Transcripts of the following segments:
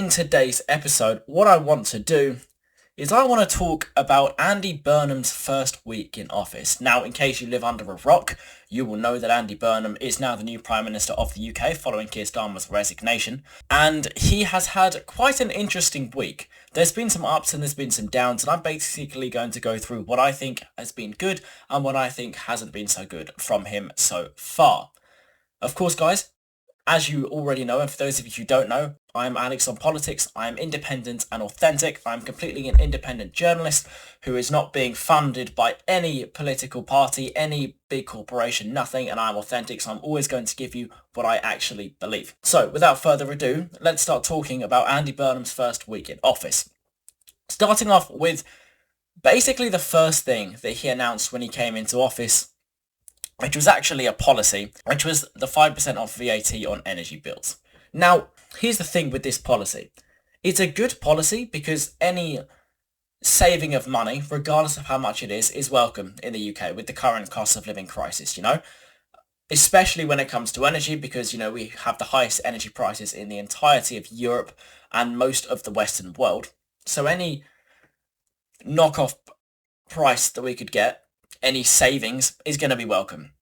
in today's episode, what I want to do is I want to talk about Andy Burnham's first week in office. Now, in case you live under a rock, you will know that Andy Burnham is now the new Prime Minister of the UK following Keir Starmer's resignation, and he has had quite an interesting week. There's been some ups and there's been some downs, and I'm basically going to go through what I think has been good and what I think hasn't been so good from him so far. Of course, guys, as you already know, and for those of you who don't know, I'm Alex on Politics. I'm independent and authentic. I'm completely an independent journalist who is not being funded by any political party, any big corporation, nothing, and I'm authentic, so I'm always going to give you what I actually believe. So, without further ado, let's start talking about Andy Burnham's first week in office. Starting off with basically the first thing that he announced when he came into office, which was actually a policy, which was the 5% off VAT on energy bills. Now, here's the thing with this policy. It's a good policy because any saving of money, regardless of how much it is welcome in the UK with the current cost of living crisis, especially when it comes to energy because, we have the highest energy prices in the entirety of Europe and most of the Western world. So any knockoff price that we could get, any savings is going to be welcome.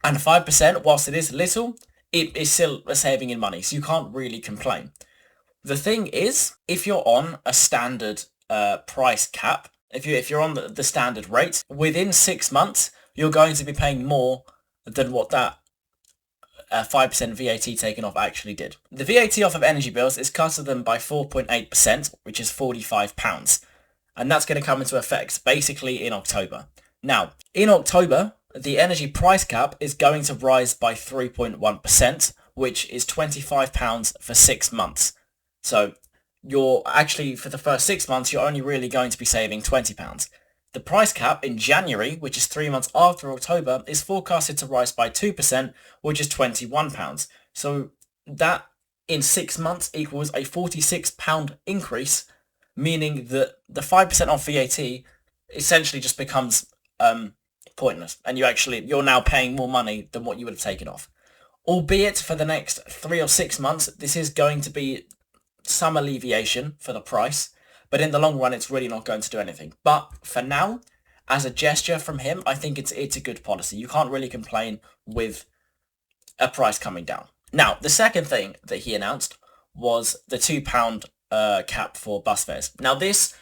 And 5%, whilst it is little, it is still a saving in money, so you can't really complain. The thing is, if you're on a standard price cap, if you're on the standard rate, within 6 months, you're going to be paying more than what that 5% VAT taken off actually did. The VAT off of energy bills is cut to them by 4.8%, which is £45. And that's going to come into effect basically in October. Now, in October, the energy price cap is going to rise by 3.1%, which is £25 for 6 months. So you're actually, for the first 6 months, you're only really going to be saving £20. The price cap in January, which is 3 months after October, is forecasted to rise by 2%, which is £21. So that in 6 months equals a £46 increase, meaning that the 5% off VAT essentially just becomes pointless, and you're now paying more money than what you would have taken off. Albeit for the next 3 or 6 months, this is going to be some alleviation for the price, but in the long run, it's really not going to do anything. But for now, as a gesture from him, I think it's a good policy. You can't really complain with a price coming down. Now, the second thing that he announced was the £2 cap for bus fares. Now, this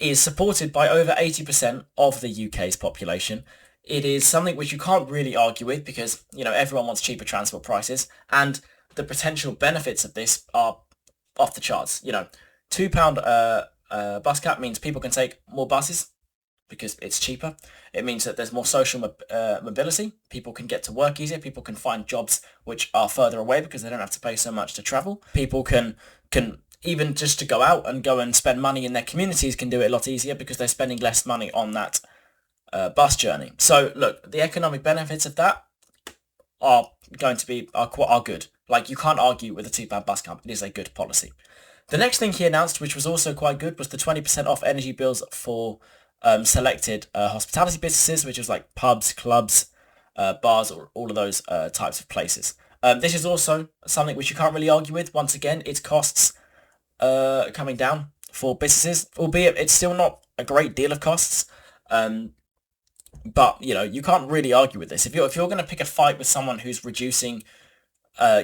is supported by over 80% of the UK's population. It is something which you can't really argue with because, everyone wants cheaper transport prices, and the potential benefits of this are off the charts. £2 bus cap means people can take more buses because it's cheaper. It means that there's more social mobility. People can get to work easier. People can find jobs which are further away because they don't have to pay so much to travel. People can even just to go out and go and spend money in their communities can do it a lot easier because they're spending less money on that bus journey. So look, the economic benefits of that are going to be are good. Like, you can't argue with a £2 bus cap. It is a good policy. The next thing he announced, which was also quite good, was the 20% off energy bills for selected hospitality businesses, which is like pubs, clubs, bars, or all of those types of places. This is also something which you can't really argue with. Once again, its costs coming down for businesses, albeit it's still not a great deal of costs. But you can't really argue with this. If you're going to pick a fight with someone who's reducing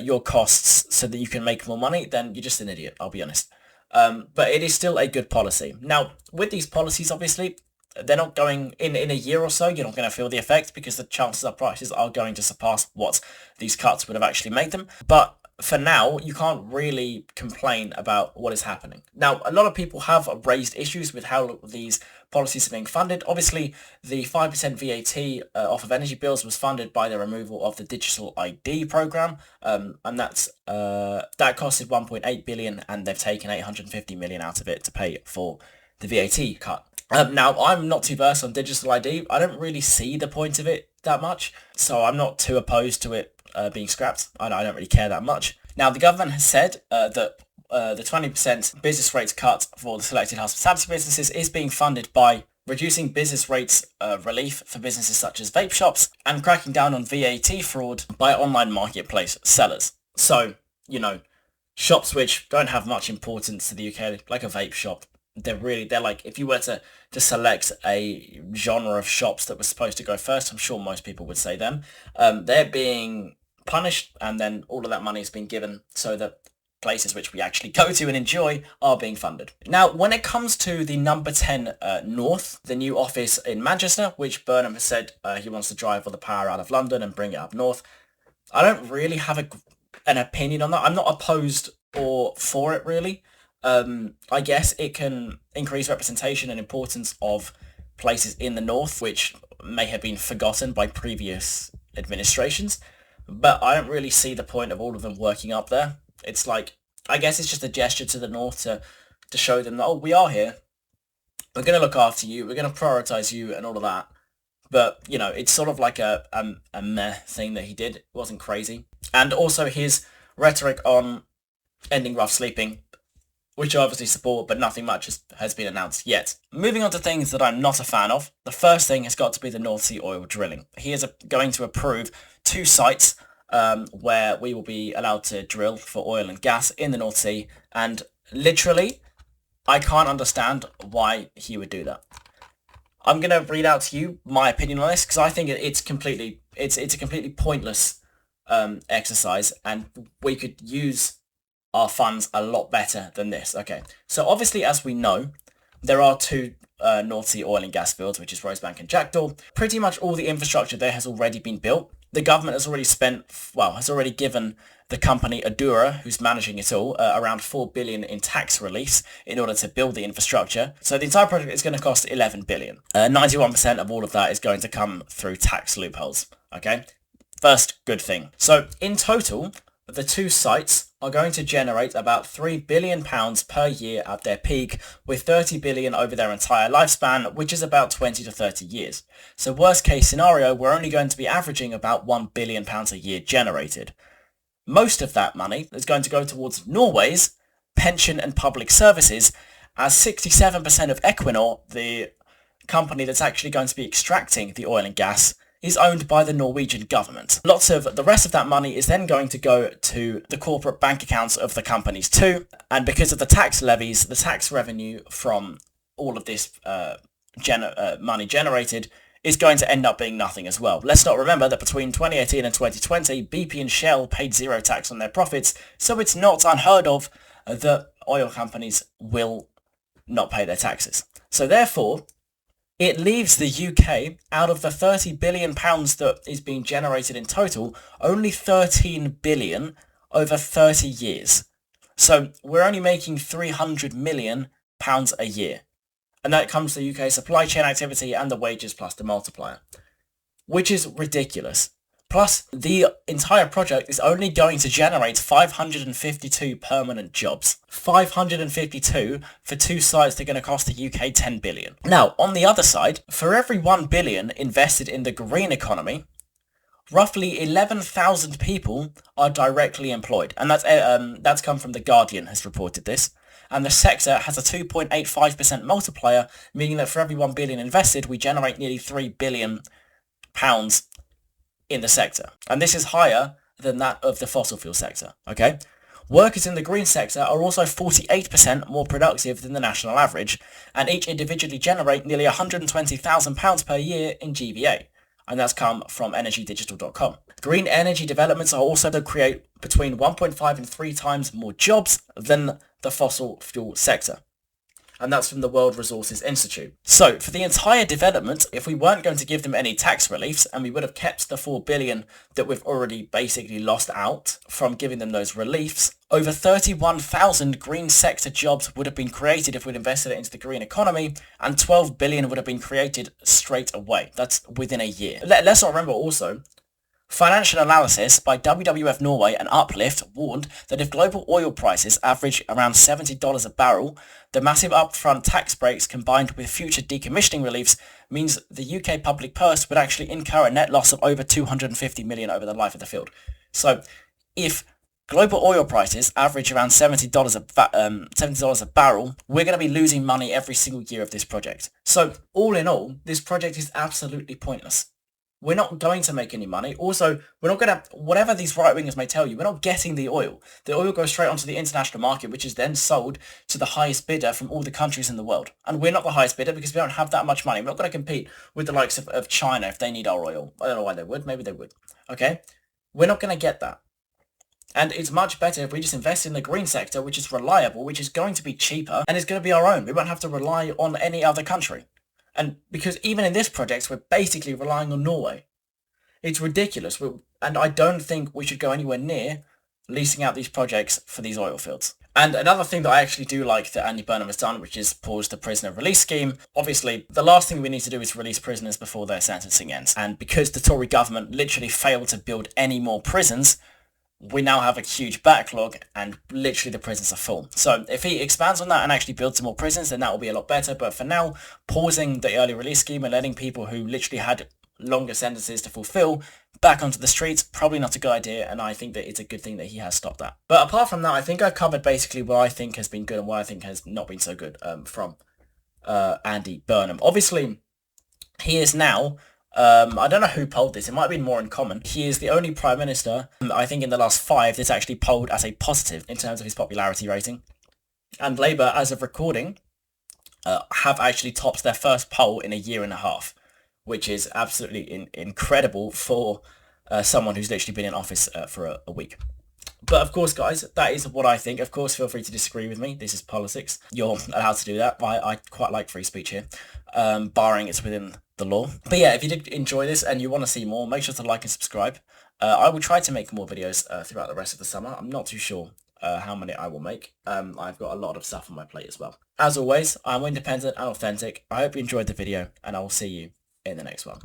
your costs so that you can make more money, then you're just an idiot, I'll be honest. But it is still a good policy. Now, with these policies, obviously, they're not going in a year or so. You're not going to feel the effect because the chances are prices are going to surpass what these cuts would have actually made them. But for now, you can't really complain about what is happening. Now, a lot of people have raised issues with how these policies are being funded. Obviously, the 5% VAT off of energy bills was funded by the removal of the digital ID program, and that costed 1.8 billion, and they've taken 850 million out of it to pay for the VAT cut. Now, I'm not too versed on digital ID. I don't really see the point of it that much, so I'm not too opposed to it being scrapped. I don't really care that much. Now, the government has said that the 20% business rates cut for the selected hospitality businesses is being funded by reducing business rates relief for businesses such as vape shops and cracking down on VAT fraud by online marketplace sellers. So, shops which don't have much importance to the UK, like a vape shop. They're like, if you were to select a genre of shops that was supposed to go first, I'm sure most people would say them. They're being punished, and then all of that money is being given so that places which we actually go to and enjoy are being funded. Now, when it comes to the number 10 North, the new office in Manchester, which Burnham has said he wants to drive all the power out of London and bring it up north, I don't really have an opinion on that. I'm not opposed or for it, really. I guess it can increase representation and importance of places in the north, which may have been forgotten by previous administrations, but I don't really see the point of all of them working up there. It's like, I guess it's just a gesture to the north to show them that, oh, we are here. We're going to look after you. We're going to prioritize you and all of that. But, you know, it's sort of like a meh thing that he did. It wasn't crazy. And also his rhetoric on ending rough sleeping, which I obviously support, but nothing much has been announced yet. Moving on to things that I'm not a fan of. The first thing has got to be the North Sea oil drilling. He is going to approve 2 sites where we will be allowed to drill for oil and gas in the North Sea. And literally, I can't understand why he would do that. I'm going to read out to you my opinion on this, because I think it's a completely pointless exercise, and we could use our funds a lot better than this. Okay, so obviously, as we know, there are 2 North Sea oil and gas fields, which is Rosebank and Jackdaw. Pretty much all the infrastructure there has already been built. The government has already given the company Adura, who's managing it all, around 4 billion in tax reliefs in order to build the infrastructure. So the entire project is going to cost 11 billion. 91% of all of that is going to come through tax loopholes. Okay, first good thing. So in total, the 2 sites are going to generate about £3 billion per year at their peak, with 30 billion over their entire lifespan, which is about 20 to 30 years. So worst case scenario, we're only going to be averaging about £1 billion a year generated. Most of that money is going to go towards Norway's pension and public services, as 67% of Equinor, the company that's actually going to be extracting the oil and gas, is owned by the Norwegian government. Lots of the rest of that money is then going to go to the corporate bank accounts of the companies too, and because of the tax levies, the tax revenue from all of this money generated is going to end up being nothing as well. Let's not remember that between 2018 and 2020, BP and Shell paid 0 tax on their profits, so it's not unheard of that oil companies will not pay their taxes. So therefore, it leaves the UK, out of the £30 billion that is being generated in total, only 13 billion over 30 years. So we're only making £300 million a year. And that comes to the UK supply chain activity and the wages plus the multiplier, which is ridiculous. Plus, the entire project is only going to generate 552 permanent jobs. 552 for 2 sites that are going to cost the UK 10 billion. Now, on the other side, for every 1 billion invested in the green economy, roughly 11,000 people are directly employed. And that's come from The Guardian has reported this. And the sector has a 2.85% multiplier, meaning that for every 1 billion invested, we generate nearly £3 billion in the sector. And this is higher than that of the fossil fuel sector, okay? Workers in the green sector are also 48% more productive than the national average, and each individually generate nearly £120,000 per year in GVA. And that's come from energydigital.com. Green energy developments are also to create between 1.5 and 3 times more jobs than the fossil fuel sector. And that's from the World Resources Institute. So for the entire development, if we weren't going to give them any tax reliefs, and we would have kept the 4 billion that we've already basically lost out from giving them those reliefs, over 31,000 green sector jobs would have been created if we'd invested it into the green economy, and 12 billion would have been created straight away. That's within a year. Let's not remember also, financial analysis by WWF Norway and Uplift warned that if global oil prices average around $70 a barrel, the massive upfront tax breaks combined with future decommissioning reliefs means the UK public purse would actually incur a net loss of over 250 million over the life of the field. So if global oil prices average around $70 a barrel, we're going to be losing money every single year of this project. So all in all, this project is absolutely pointless. we're not going to make any money. Also, we're not going to, whatever these right-wingers may tell you, we're not getting the oil. The oil goes straight onto the international market, which is then sold to the highest bidder from all the countries in the world. And we're not the highest bidder because we don't have that much money. We're not going to compete with the likes of China if they need our oil. I don't know why they would. Maybe they would. Okay? We're not going to get that. And it's much better if we just invest in the green sector, which is reliable, which is going to be cheaper, and is going to be our own. We won't have to rely on any other country. And because even in this project, we're basically relying on Norway. It's ridiculous. And I don't think we should go anywhere near leasing out these projects for these oil fields. And another thing that I actually do like that Andy Burnham has done, which is pause the prisoner release scheme. Obviously, the last thing we need to do is release prisoners before their sentencing ends. And because the Tory government literally failed to build any more prisons, we now have a huge backlog and literally the prisons are full. So if he expands on that and actually builds some more prisons, then that will be a lot better. But for now, pausing the early release scheme and letting people who literally had longer sentences to fulfill back onto the streets, probably not a good idea, and I think that it's a good thing that he has stopped that. But apart from that, I think I've covered basically what I think has been good and what I think has not been so good from Andy Burnham. Obviously, he is now... I don't know who polled this. It might have been more in common. He is the only Prime Minister, I think in the last 5, that's actually polled as a positive in terms of his popularity rating. And Labour, as of recording, have actually topped their first poll in a year and a half, which is absolutely incredible for someone who's literally been in office for a week. But of course, guys, that is what I think. Of course, feel free to disagree with me. This is politics. You're allowed to do that. I quite like free speech here, barring it's within the law. But yeah, if you did enjoy this and you want to see more, make sure to like and subscribe. I will try to make more videos throughout the rest of the summer. I'm not too sure how many I will make. I've got a lot of stuff on my plate as well. As always, I'm independent and authentic. I hope you enjoyed the video, and I will see you in the next one.